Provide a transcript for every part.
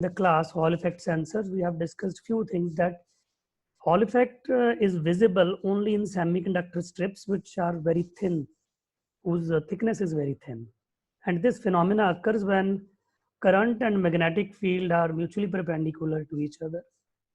the class Hall effect sensors, we have discussed few things that Hall effect is visible only in semiconductor strips which are very thin, whose thickness is very thin. And this phenomena occurs when current and magnetic field are mutually perpendicular to each other.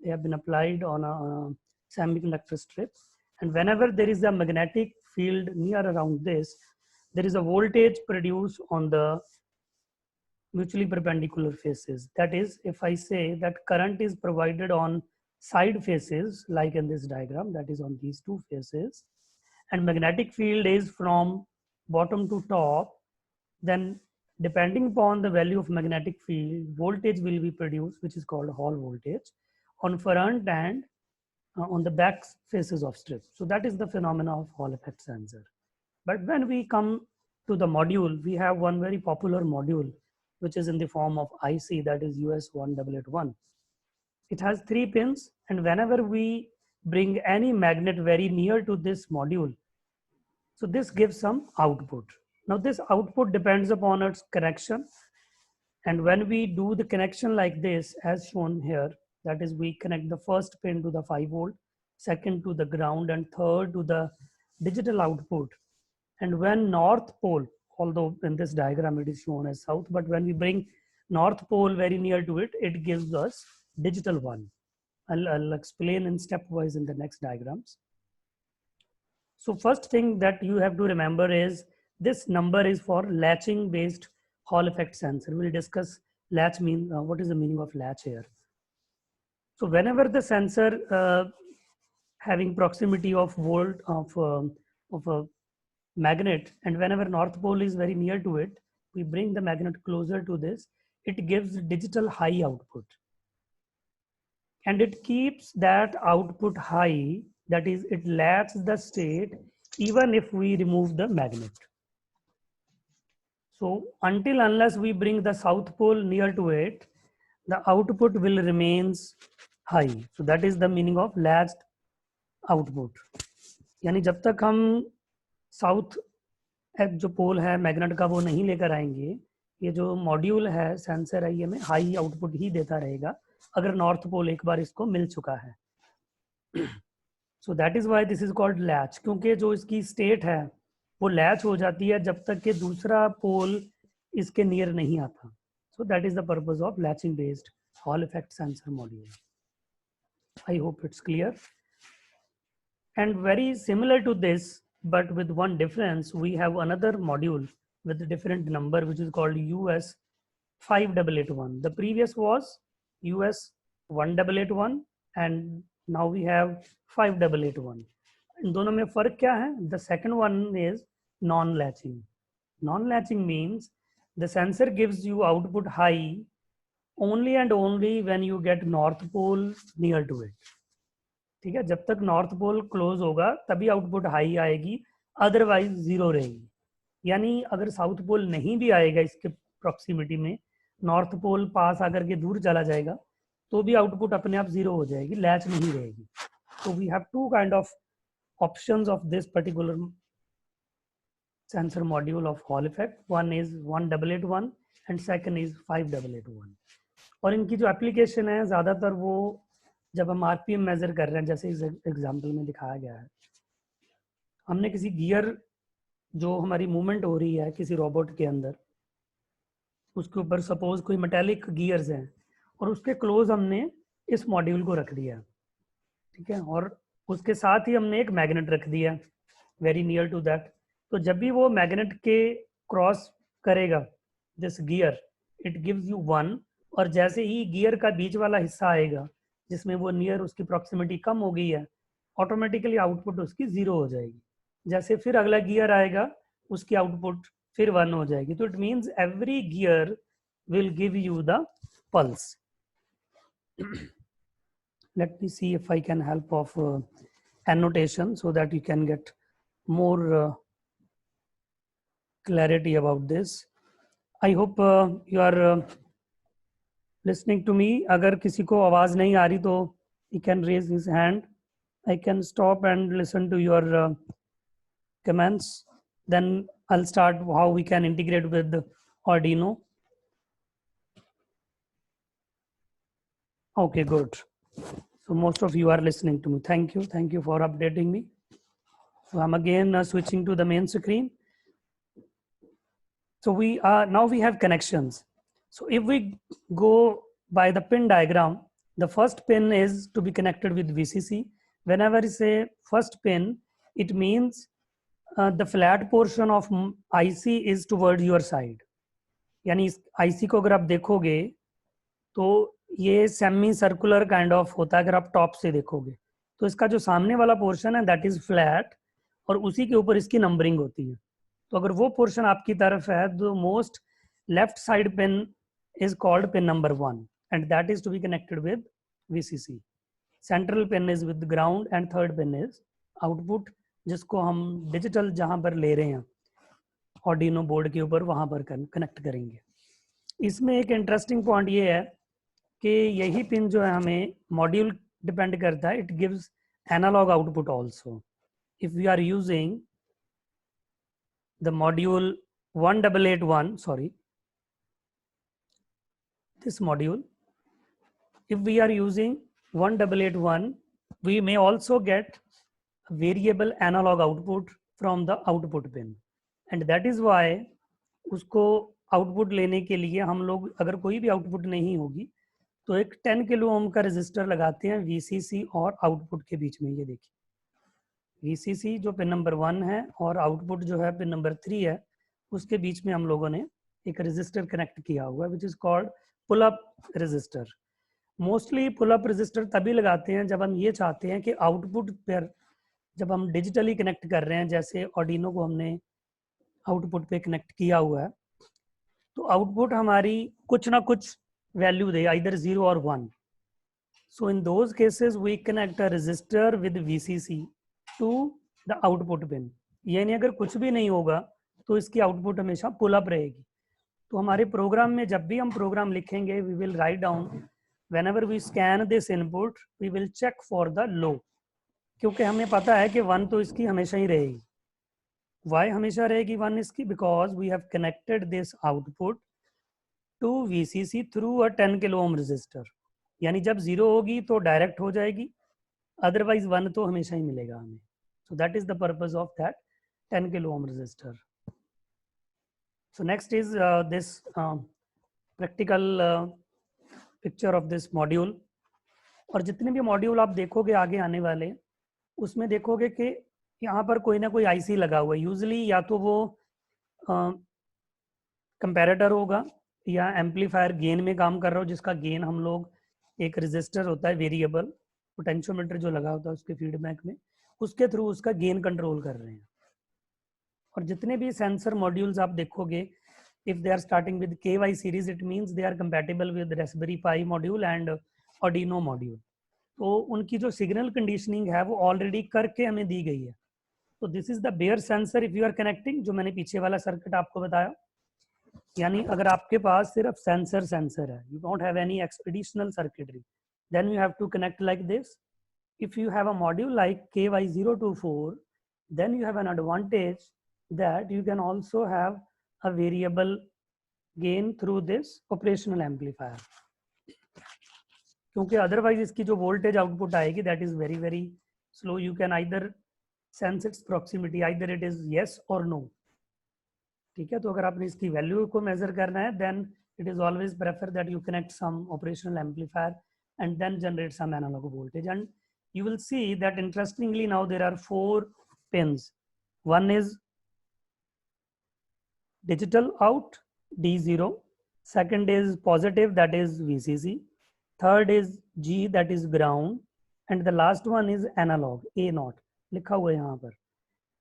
They have been applied on a semiconductor strip. And whenever there is a magnetic field near around this, there is a voltage produced on the mutually perpendicular faces. That is, if I say that current is provided on side faces, like in this diagram, that is on these two faces, and magnetic field is from bottom to top, then depending upon the value of magnetic field, voltage will be produced, which is called Hall voltage, on front and on the back faces of strip. So that is the phenomena of Hall effect sensor. But when we come to the module, we have one very popular module, which is in the form of IC, that is US1881. It has 3 pins, and whenever we bring any magnet very near to this module, so this gives some output. Now this output depends upon its connection, and when we do the connection like this, as shown here, that is, we connect the first pin to the 5 volt, second to the ground, and third to the digital output. And when north pole, although in this diagram it is shown as south, but when we bring north pole very near to it, it gives us digital 1. I'll explain in stepwise in the next diagrams. So first thing that you have to remember is this number is for latching based Hall effect sensor. We'll discuss latch what is the meaning of latch here. So whenever the sensor having proximity of volt of a magnet, and whenever north pole is very near to it, we bring the magnet closer to this, it gives digital high output, and it keeps that output high, that is, it latches the state even if we remove the magnet. So until unless we bring the south pole near to it, the output will remains high. So that is the meaning of latched output. यानी जब तक हम south जो पोल है magnet का वो नहीं लेकर आएंगे, ये जो मॉड्यूल है सेंसर है, ये में हाई आउटपुट ही देता रहेगा अगर नॉर्थ पोल एक बार इसको मिल चुका है. So that is why this is called latch, क्योंकि जो इसकी स्टेट है वो लैच हो जाती है जब तक कि दूसरा पोल इसके नियर नहीं आता. So that is the purpose of latching based hall effect sensor module. I hope it's clear. And very similar to this, but with one difference, we have another module with a different number, which is called US 5881. The previous was US 1881, and now we have 5881. In दोनों में फर्क क्या है? The second one is non-latching. Non-latching means the sensor gives you output high only and only when you get north pole near to it. ठीक है, जब तक north pole close होगा तभी आउटपुट हाई आएगी, अदरवाइज जीरो रहेगी. यानी अगर साउथ पोल नहीं भी आएगा इसके प्रॉक्सिमिटी में, नॉर्थ पोल पास आकर के दूर चला जाएगा तो भी आउटपुट अपने आप जीरो हो जाएगी, लैच नहीं रहेगी. तो we have two kind of options of this particular sensor module of hall effect. One is 1881 and second is 5881. और इनकी जो एप्लीकेशन है ज़्यादातर वो जब हम आरपीएम मेजर कर रहे हैं, जैसे इस एग्जांपल में दिखाया गया है, हमने किसी गियर जो हमारी मूवमेंट हो रही है किसी रोबोट के अंदर, उसके ऊपर सपोज कोई मेटालिक गियर्स हैं और उसके क्लोज हमने इस मॉड्यूल को रख दिया, ठीक है, और उसके साथ ही हमने एक मैग्नेट रख दिया वेरी नियर टू दैट. तो जब भी वो मैग्नेट के क्रॉस करेगा this gear, it gives you 1, और जैसे ही गियर का बीच वाला हिस्सा आएगा जिसमें वो नियर उसकी प्रॉक्सिमिटी कम हो गई है, ऑटोमेटिकली आउटपुट उसकी 0 हो जाएगी. जैसे फिर अगला गियर आएगा उसकी आउटपुट फिर 1 हो जाएगी. तो it means every gear will give you the pulse. Let me see if I can help of annotation so that you can get more clarity about this. I hope you are listening to me. अगर किसी को आवाज नहीं आ रही तो he can raise his hand. I can stop and listen to your comments. Then I'll start how we can integrate with Arduino. Okay, good. So most of you are listening to me. Thank you for updating me. So I'm again switching to the main screen. So we have connections. So if we go by the pin diagram, the first pin is to be connected with VCC. Whenever I say first pin, it means the flat portion of IC is toward your side. यानी इस IC को अगर आप देखोगे तो ये semi circular kind of होता है अगर आप टॉप से देखोगे तो इसका जो सामने वाला पोर्शन है दैट इज फ्लैट और उसी के ऊपर इसकी नंबरिंग होती है तो अगर वो पोर्शन आपकी तरफ है तो most left side pin is called pin number 1 and that is to be connected with VCC. Central pin is with ground and third pin is output जिसको हम डिजिटल जहां पर ले रहे हैं ऑर्डिनो बोर्ड के ऊपर वहां पर कनेक्ट करेंगे. इसमें एक इंटरेस्टिंग पॉइंट ये है कि यही पिन जो है हमें मॉड्यूल डिपेंड करता है. It gives analogue output also. If we are using the module 1881, sorry, this module, if we are using 1881, we may also get variable analog output from the output pin, and that is why उसको output लेने के लिए हम लोग अगर कोई भी output नहीं होगी तो एक 10 किलो ओम का रेजिस्टर लगाते हैं VCC और आउटपुट के बीच में. ये देखिए VCC जो पिन नंबर 1 है और आउटपुट जो है पिन नंबर 3 है उसके बीच में हम लोगों ने एक रेजिस्टर कनेक्ट किया हुआ है which is called pull up resistor. Mostly pull up resistor तभी लगाते हैं जब हम ये चाहते हैं कि आउटपुट पर जब हम डिजिटली कनेक्ट कर रहे हैं जैसे ऑर्डिनो को हमने आउटपुट पे कनेक्ट किया हुआ है तो आउटपुट हमारी कुछ ना कुछ value they either 0 or 1. So in those cases we connect a resistor with VCC to the output pin. यानी अगर कुछ भी नहीं होगा तो इसकी आउटपुट हमेशा पुल अप रहेगी. तो हमारे प्रोग्राम में जब भी हम प्रोग्राम लिखेंगे we will write down whenever we scan this input we will check for the low, क्योंकि हमें पता है कि 1 तो इसकी हमेशा ही रहेगी. Why हमेशा रहेगी 1 इसकी? Because we have connected this output to VCC through a 10 kilo ohm resistor. यानी जब 0 होगी तो डायरेक्ट हो जाएगी, अदरवाइज 1 तो हमेशा ही मिलेगा हमें. So that is the purpose of that 10 kilo ohm resistor. So next is this practical picture of this module. और जितने भी मॉड्यूल आप देखोगे आगे आने वाले उसमें देखोगे कि यहाँ पर कोई ना कोई IC लगा हुआ है. यूजली या तो वो कंपैरेटर होगा या एम्पलीफायर गेन में काम कर रहा हो जिसका गेन हम लोग एक रेजिस्टर होता है वेरिएबल पोटेंशियोमीटर जो लगा होता है उसके फीडबैक में उसके थ्रू उसका गेन कंट्रोल कर रहे हैं. और जितने भी सेंसर मॉड्यूल्स आप देखोगे if they are starting with KY series it means they are compatible with Raspberry Pi module and Arduino module. तो उनकी जो सिग्नल कंडीशनिंग है वो ऑलरेडी करके हमें दी गई है. तो this is the bare sensor if you are connecting, जो मैंने पीछे वाला सर्किट आपको बताया. यानी अगर आपके पास सिर्फ सेंसर है, you don't have any additional circuitry, then you have to connect like this. If you have a module like KY024, then you have an advantage that you can also have a variable gain through this operational amplifier. क्योंकि otherwise इसकी जो voltage output आएगी that is very very slow. You can either sense its proximity, either it is yes or no. ठीक है, तो अगर आपने इसकी वैल्यू को मेजर करना है then it is always prefer that you connect some operational amplifier and then generate some analog voltage. And you will see that interestingly now there are 4 pins. One is digital out D0, second is positive that is VCC, third is G that is ground, and the last one is analog A0 लिखा हुआ है यहाँ पर.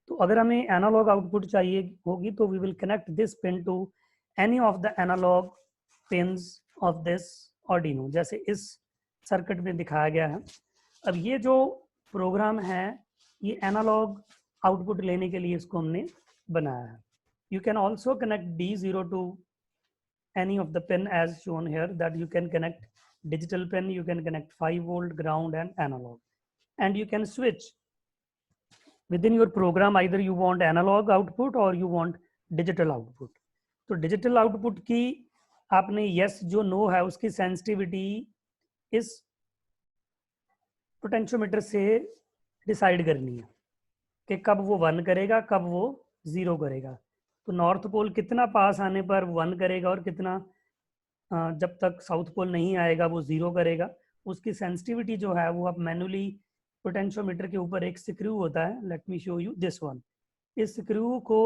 तो अगर हमें analogue output चाहिए होगी तो we will connect this pin to any of the analog pins of this Arduino, जैसे इस सर्किट में दिखाया गया है. अब ये जो प्रोग्राम है ये एनालॉग आउटपुट लेने के लिए इसको हमने बनाया है. You can also connect D0 to any of the pin as shown here, that you can connect digital pin, you can connect 5 volt ground and analogue, and you can switch within your program either you want analogue output और you want digital output. तो digital output की आपने yes जो no है उसकी sensitivity इस potentiometer से decide करनी है कि कब वो 1 करेगा, कब वो 0 करेगा। तो नॉर्थ पोल कितना पास आने पर 1 करेगा और कितना जब तक साउथ पोल नहीं आएगा वो 0 करेगा। उसकी सेंसिटिविटी जो है वो आप मैनुअली पोटेंशियोमीटर के ऊपर एक स्क्रू होता है, let me show you this one. इस स्क्रू को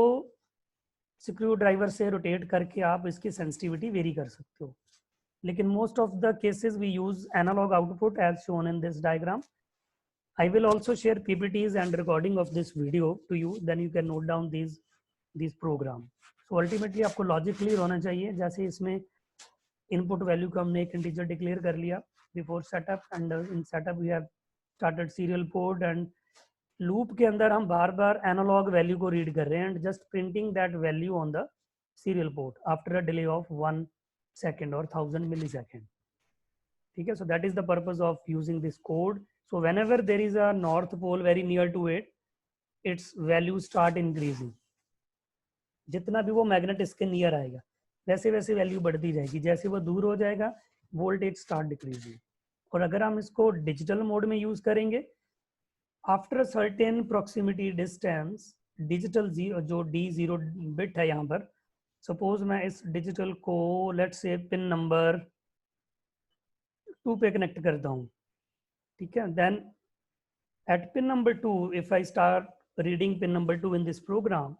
स्क्रू ड्राइवर से रोटेट करके आप इसकी सेंसिटिविटी वेरी कर सकते हो। लेकिन most of the cases we use analogue output as shown in this diagram. I will also share PPTs and recording of this video to you, then you can note down these program. So ultimately आपको logic clear होना चाहिए। जैसे इसमें input value को हमने एक integer declare कर लिया before setup, and in setup we have started serial port, and loop के अंदर हम बार बार analog value को read कर रहे हैं and just printing that value on the serial port after a delay of 1 second or 1000 millisecond. ठीक है, so that is the purpose of using this code. So whenever there is a north pole very near to it, its value start increasing. जितना भी वो magnet इसके near आएगा वैसे वैसे value बढ़ती जाएगी, जैसे वो दूर हो जाएगा वोल्टेज स्टार्ट डिक्रीजिंग। और अगर हम इसको डिजिटल मोड में यूज करेंगे, after certain proximity distance, digital जो D0 बिट है यहाँ पर, सपोज मैं इस डिजिटल को लेट्स से पिन नंबर 2 पे कनेक्ट करता हूँ, ठीक है। Then at pin number 2, if I start reading pin number 2 in this program,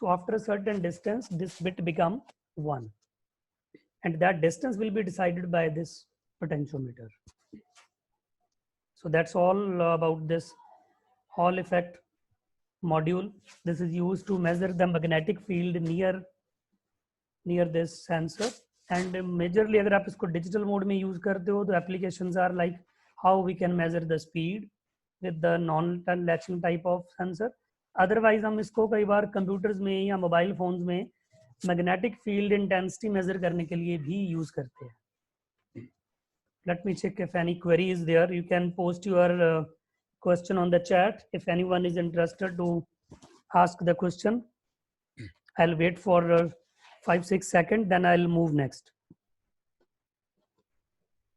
so after a certain distance this bit become 1, and that distance will be decided by this potentiometer. So that's all about this Hall effect module. This is used to measure the magnetic field near this sensor, and majorly अगर आप इसको digital mode में use करते हो तो applications are like how we can measure the speed with the non-latching type of sensor. Otherwise हम इसको कई बार कंप्यूटर्स में या मोबाइल फोन्स में मैग्नेटिक फील्ड इंटेंसिटी मेजर करने के लिए भी यूज करते हैं। Let me check if any query is there. You can post your question on the chat if anyone is interested to ask the question. I'll wait for 5-6 seconds, then I'll move next.